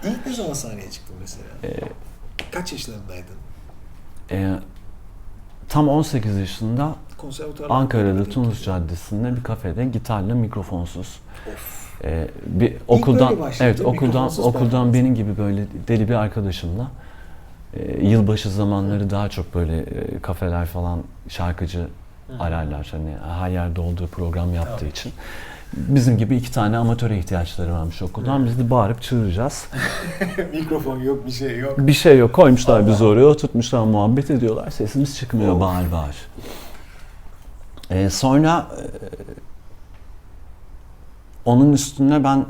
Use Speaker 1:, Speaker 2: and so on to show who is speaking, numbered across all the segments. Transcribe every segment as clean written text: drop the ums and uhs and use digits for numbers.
Speaker 1: İlk ne zaman sahneye çıktın mesela? Kaç yaşlarındaydın?
Speaker 2: Tam 18 yaşında Ankara'da Tunus Caddesi'nde bir kafede gitarla mikrofonsuz. Bir okuldan benim gibi böyle deli bir arkadaşımla yılbaşı zamanları daha çok böyle kafeler falan şarkıcı ararlar, hani her yerde olduğu program yaptığı için. Bizim gibi 2 tane amatöre ihtiyaçları varmış okuldan. Biz de bağırıp çığıracağız.
Speaker 1: Mikrofon yok, bir şey yok.
Speaker 2: Bir şey yok. Koymuşlar bizi oraya, oturtmuşlar, muhabbet ediyorlar. Sesimiz çıkmıyor, bağır bağır. Sonra onun üstüne ben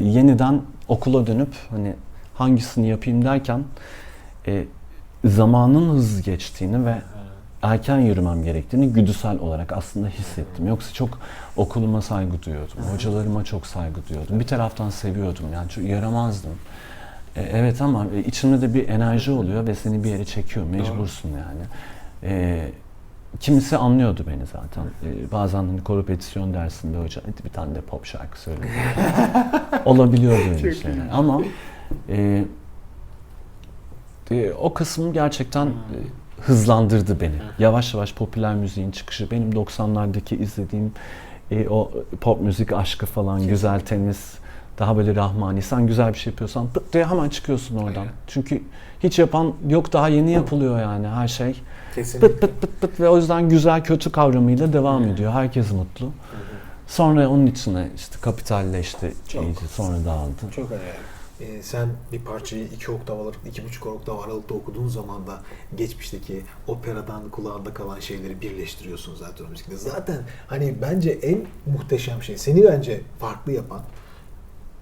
Speaker 2: yeniden okula dönüp hani hangisini yapayım derken zamanın hızlı geçtiğini ve erken yürümem gerektiğini güdüsel olarak aslında hissettim. Yoksa çok okuluma saygı duyuyordum. Hocalarıma çok saygı duyuyordum. Bir taraftan seviyordum, yani çok yaramazdım. Evet, ama içimde de bir enerji oluyor ve seni bir yere çekiyor. Mecbursun yani. Kimisi anlıyordu beni zaten. Bazen hani korepetisyonu dersinde hoca bir tane de pop şarkı söyledi. Olabiliyor böyle şeyler. Ama o kısmı gerçekten hızlandırdı beni. Yavaş yavaş popüler müziğin çıkışı, benim 90'lardaki izlediğim o pop müzik aşkı falan, güzel temiz, daha böyle rahmani. Sen güzel bir şey yapıyorsan pıt diye hemen çıkıyorsun oradan. Çünkü hiç yapan yok, daha yeni yapılıyor yani her şey.
Speaker 1: Kesinlikle.
Speaker 2: Pıt pıt pıt pıt ve o yüzden güzel kötü kavramıyla devam ediyor. Herkes mutlu. Sonra onun içine işte kapitalleşti, iyice sonra dağıldı.
Speaker 1: Çok önemli. Sen bir parçayı 2 oktav aralık, 2,5 oktav aralıkta okuduğun zaman da geçmişteki operadan kulağında kalan şeyleri birleştiriyorsun zaten o müzikte. Zaten hani bence en muhteşem şey, seni bence farklı yapan,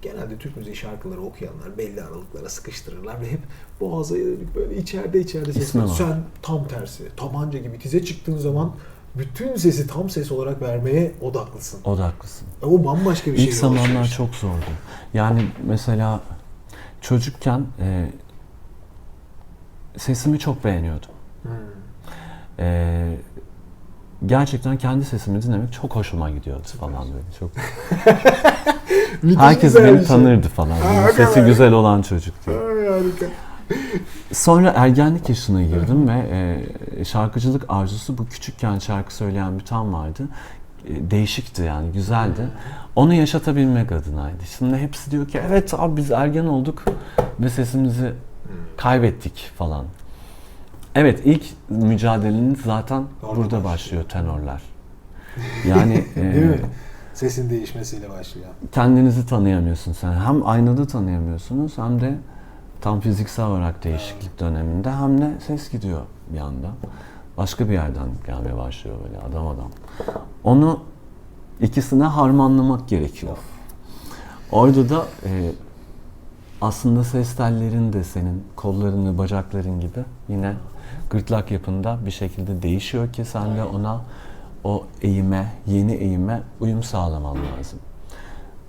Speaker 1: genelde Türk müziği şarkıları okuyanlar belli aralıklara sıkıştırırlar ve hep boğaza böyle içeride ses var. Sen tam tersi, tabanca gibi tize çıktığın zaman bütün sesi tam ses olarak vermeye odaklısın. O bambaşka bir şey.
Speaker 2: İlk zamanlar çok zordu. Yani mesela çocukken sesimi çok beğeniyordum. Gerçekten kendi sesimi dinlemek çok hoşuma gidiyordu falan böyle. Çok. Herkes beni tanırdı falan. Sesi güzel olan çocuk diye.
Speaker 1: Harika.
Speaker 2: Sonra ergenlik yaşına girdim ve şarkıcılık arzusu, bu küçükken şarkı söyleyen bir tam vardı. Değişikti yani, güzeldi. Onu yaşatabilmek adınaydı. Şimdi hepsi diyor ki evet abi biz ergen olduk ve sesimizi kaybettik falan. Evet, ilk mücadeleniz zaten burada başlıyor, tenorlar. Yani
Speaker 1: değil mi? Sesin değişmesiyle başlıyor.
Speaker 2: Kendinizi tanıyamıyorsun sen. Hem aynada tanıyamıyorsunuz hem de tam fiziksel olarak değişiklik döneminde, hem de ses gidiyor bir anda. Başka bir yerden gelmeye başlıyor böyle adam. Onu, ikisine harmanlamak gerekiyor. Orada da aslında ses tellerin de senin kollarını, bacakların gibi yine gırtlak yapında bir şekilde değişiyor ki sen de ona, o eğime, yeni eğime uyum sağlaman lazım.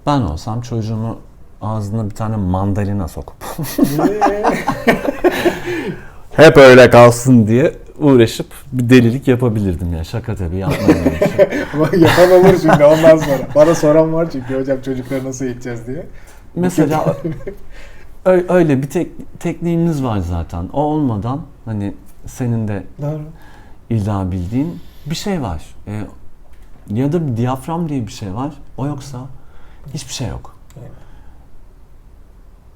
Speaker 2: Ben olsam çocuğumu ağzına bir tane mandalina sokup hep öyle kalsın diye uğraşıp bir delilik yapabilirdim ya. Şaka tabii, yapmayayım.
Speaker 1: Yapan olur şimdi ondan sonra. Bana soran var çünkü hocam çocukları nasıl eğiteceğiz diye.
Speaker 2: Mesela öyle bir tekniğimiz var zaten. O olmadan hani senin de illa bildiğin bir şey var. Ya da bir diyafram diye bir şey var. O yoksa hiçbir şey yok.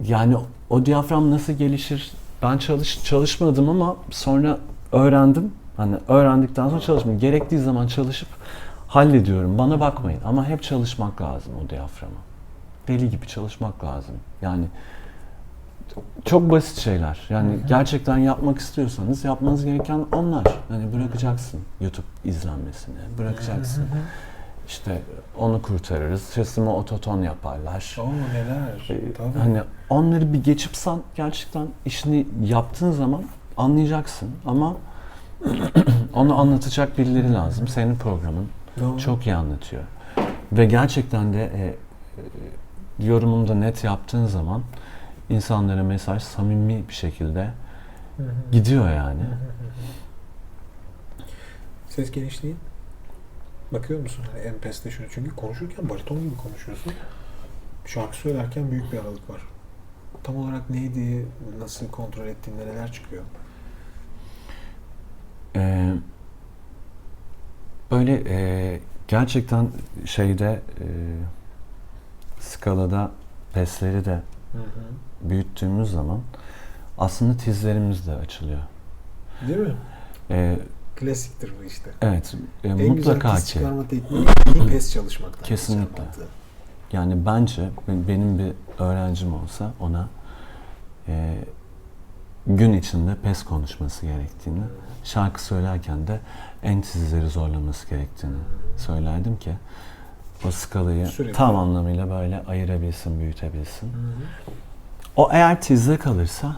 Speaker 2: Yani o diyafram nasıl gelişir? Ben çalışmadım ama sonra öğrendim. Hani öğrendikten sonra çalışmadım. Gerektiği zaman çalışıp hallediyorum. Bana bakmayın ama hep çalışmak lazım o diyaframa. Deli gibi çalışmak lazım. Yani çok basit şeyler. Yani gerçekten yapmak istiyorsanız yapmanız gereken onlar. Hani bırakacaksın YouTube izlenmesini, bırakacaksın. İşte onu kurtarırız. Sesime ototon yaparlar.
Speaker 1: Neler.
Speaker 2: Hani onları bir geçipsen gerçekten işini yaptığın zaman anlayacaksın ama onu anlatacak birileri lazım. Senin programın çok iyi anlatıyor. Ve gerçekten de yorumunu da net yaptığın zaman insanlara mesaj samimi bir şekilde gidiyor yani.
Speaker 1: Ses genişliği. Bakıyor musun? Hani Empes'te şunu. Çünkü konuşurken bariton gibi konuşuyorsun. Şarkı söylerken büyük bir aralık var. tam olarak neydi, nasıl kontrol ettiğinde neler çıkıyor?
Speaker 2: Böyle gerçekten şeyde skalada pesleri de büyüttüğümüz zaman aslında tizlerimiz de açılıyor.
Speaker 1: Değil mi?
Speaker 2: E,
Speaker 1: Klasiktir bu işte.
Speaker 2: evet,
Speaker 1: En güzel
Speaker 2: mutlaka
Speaker 1: tiz
Speaker 2: ki.
Speaker 1: çıkarma tekniği iyi pes çalışmaktan.
Speaker 2: Kesinlikle.
Speaker 1: geçen mantığı.
Speaker 2: Yani bence benim bir öğrencim olsa ona gün içinde pes konuşması gerektiğini, şarkı söylerken de en tizleri zorlaması gerektiğini söylerdim ki o skalayı
Speaker 1: Sürekli.
Speaker 2: tam anlamıyla böyle ayırabilsin, büyütebilsin. O eğer tizde kalırsa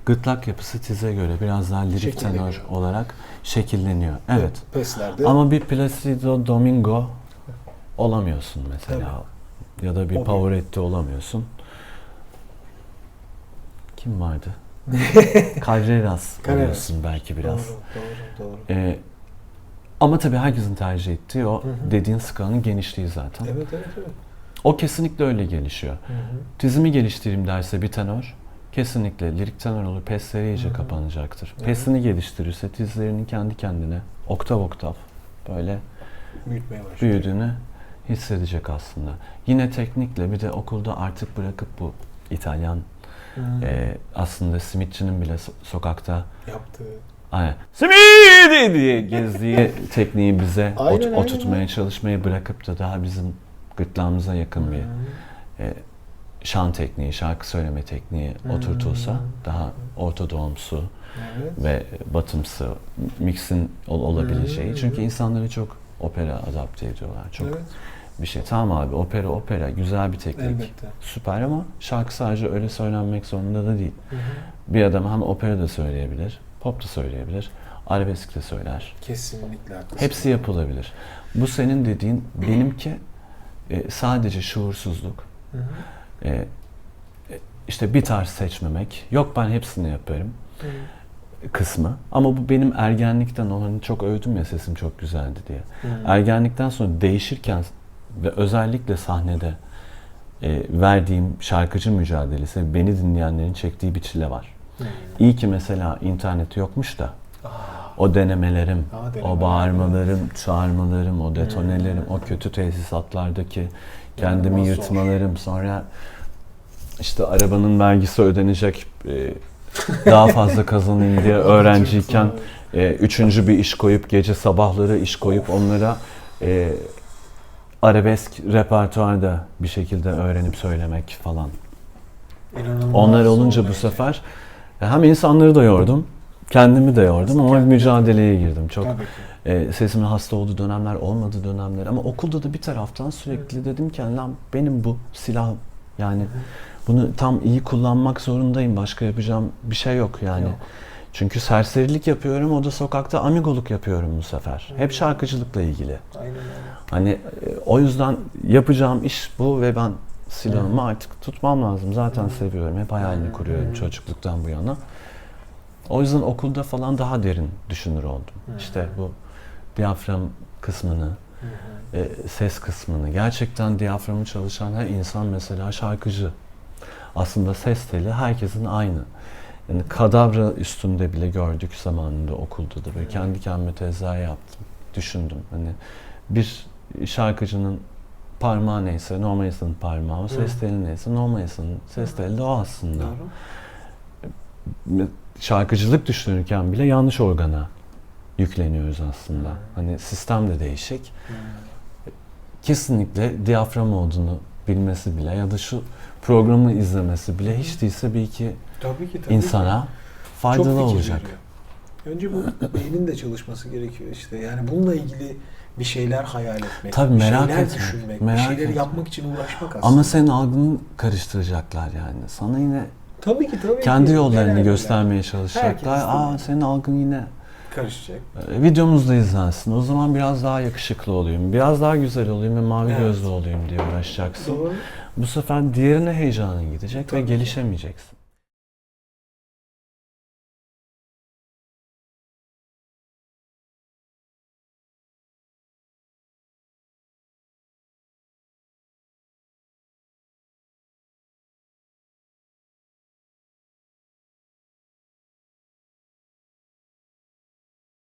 Speaker 2: gırtlak yapısı tize göre biraz daha lirik tenor
Speaker 1: Şekilleniyor.
Speaker 2: olarak şekilleniyor. Evet.
Speaker 1: Peslerde
Speaker 2: Ama bir Placido Domingo olamıyorsun mesela. Ya da bir
Speaker 1: O
Speaker 2: Pavarotti olamıyorsun. Kim vardı? Carreras oluyorsun belki biraz.
Speaker 1: Doğru.
Speaker 2: Ama tabii herkesin tercih ettiği o dediğin skalanın genişliği zaten.
Speaker 1: Evet.
Speaker 2: O kesinlikle öyle gelişiyor. Tizimi geliştireyim derse bir tenor, kesinlikle lirik tenor olur, pesleri iyice kapanacaktır.
Speaker 1: Evet.
Speaker 2: Pesini geliştirirse tizlerinin kendi kendine oktav böyle
Speaker 1: Büyütmeye başlıyor.
Speaker 2: büyüdüğünü hissedecek aslında. Yine teknikle bir de okulda artık bırakıp bu İtalyan aslında simitçinin bile sokakta
Speaker 1: Yaptığı.
Speaker 2: aynen simidi diye gezdiği tekniği bize
Speaker 1: Aynen.
Speaker 2: oturtmaya çalışmayı bırakıp da daha bizim gırtlağımıza yakın bir şan tekniği, şarkı söyleme tekniği oturtulsa daha ortodomsu
Speaker 1: Evet.
Speaker 2: ve batımsı mixin olabileceği. Çünkü insanları çok opera adapte ediyorlar. Çok
Speaker 1: Evet.
Speaker 2: bir şey. Tamam abi opera güzel bir teknik.
Speaker 1: Elbette.
Speaker 2: Süper ama şarkı sadece öyle söylenmek zorunda da değil. Bir adam hem opera da söyleyebilir, pop da söyleyebilir, arabesk de söyler.
Speaker 1: Kesinlikle haklısın.
Speaker 2: Hepsi yapılabilir. Bu senin dediğin benimki sadece şuursuzluk. İşte bir tarz seçmemek. Yok ben hepsini yaparım kısmı. Ama bu benim ergenlikten olan çok övdüm ya sesim çok güzeldi diye. Ergenlikten sonra değişirken ve özellikle sahnede verdiğim şarkıcı mücadelesi beni dinleyenlerin çektiği bir çile var. İyi ki mesela internet yokmuş da o denemelerim, o bağırmalarım, çağırmalarım, o detonelerim, o kötü tesisatlardaki kendimi
Speaker 1: İnanılmaz
Speaker 2: yırtmalarım, sonra işte arabanın vergisi ödenecek, daha fazla kazanayım diye öğrenciyken üçüncü bir iş koyup gece sabahları iş koyup onlara arabesk repertuarda bir şekilde öğrenip söylemek falan.
Speaker 1: İnanılmaz
Speaker 2: Onlar olunca
Speaker 1: zor
Speaker 2: bu
Speaker 1: bence.
Speaker 2: sefer hem insanları da yordum, kendimi de yordum ama mücadeleye girdim. Çok
Speaker 1: Tabii ki.
Speaker 2: sesimin hasta olduğu dönemler, olmadığı dönemler ama okulda da bir taraftan sürekli dedim ki lan benim bu silahım. Yani bunu tam iyi kullanmak zorundayım. Başka yapacağım bir şey yok yani.
Speaker 1: Yok.
Speaker 2: Çünkü serserilik yapıyorum, o da sokakta amigoluk yapıyorum bu sefer. Hep şarkıcılıkla ilgili.
Speaker 1: Aynen öyle.
Speaker 2: Hani o yüzden yapacağım iş bu ve ben silahımı artık tutmam lazım. Zaten seviyorum. Hep hayalini kuruyorum çocukluktan bu yana. O yüzden okulda falan daha derin düşünür oldum. İşte bu diyafram kısmını, ses kısmını. Gerçekten diyaframı çalışan her insan mesela şarkıcı. Aslında ses teli herkesin aynı. Yani kadavra üstünde bile gördük zamanında okulda da. Böyle kendi kendime tezahür yaptım. Düşündüm. Hani bir şarkıcının parmağı neyse normal insanın parmağı, ses teli neyse normal insanın ses teli de o aslında.
Speaker 1: Doğru.
Speaker 2: Şarkıcılık düşünürken bile yanlış organa yükleniyoruz aslında. Hani sistem de değişik. Kesinlikle diyafram olduğunu bilmesi bile ya da şu programı izlemesi bile hiç değilse bir iki
Speaker 1: Tabii ki.
Speaker 2: insana
Speaker 1: Çok
Speaker 2: faydalı
Speaker 1: fikir
Speaker 2: olacak.
Speaker 1: veriyor. Önce bu beynin de çalışması gerekiyor işte. Yani bununla ilgili bir şeyler hayal etmek,
Speaker 2: Tabii,
Speaker 1: bir
Speaker 2: merak
Speaker 1: şeyler
Speaker 2: etmek,
Speaker 1: düşünmek,
Speaker 2: merak
Speaker 1: bir şeyleri
Speaker 2: etmek.
Speaker 1: yapmak için uğraşmak aslında.
Speaker 2: Ama senin algını karıştıracaklar yani. Sana yine
Speaker 1: tabii ki
Speaker 2: kendi
Speaker 1: ki.
Speaker 2: yollarını
Speaker 1: Neler
Speaker 2: göstermeye
Speaker 1: Herkes
Speaker 2: çalışacaklar.
Speaker 1: istemiyor.
Speaker 2: Senin algın yine
Speaker 1: karışacak.
Speaker 2: videomuzda izlensin. O zaman biraz daha yakışıklı olayım, biraz daha güzel olayım ve mavi
Speaker 1: Evet.
Speaker 2: gözlü olayım diye uğraşacaksın.
Speaker 1: Doğru.
Speaker 2: Bu sefer diğerine heyecanın gidecek ve
Speaker 1: Tabii ki.
Speaker 2: gelişemeyeceksin.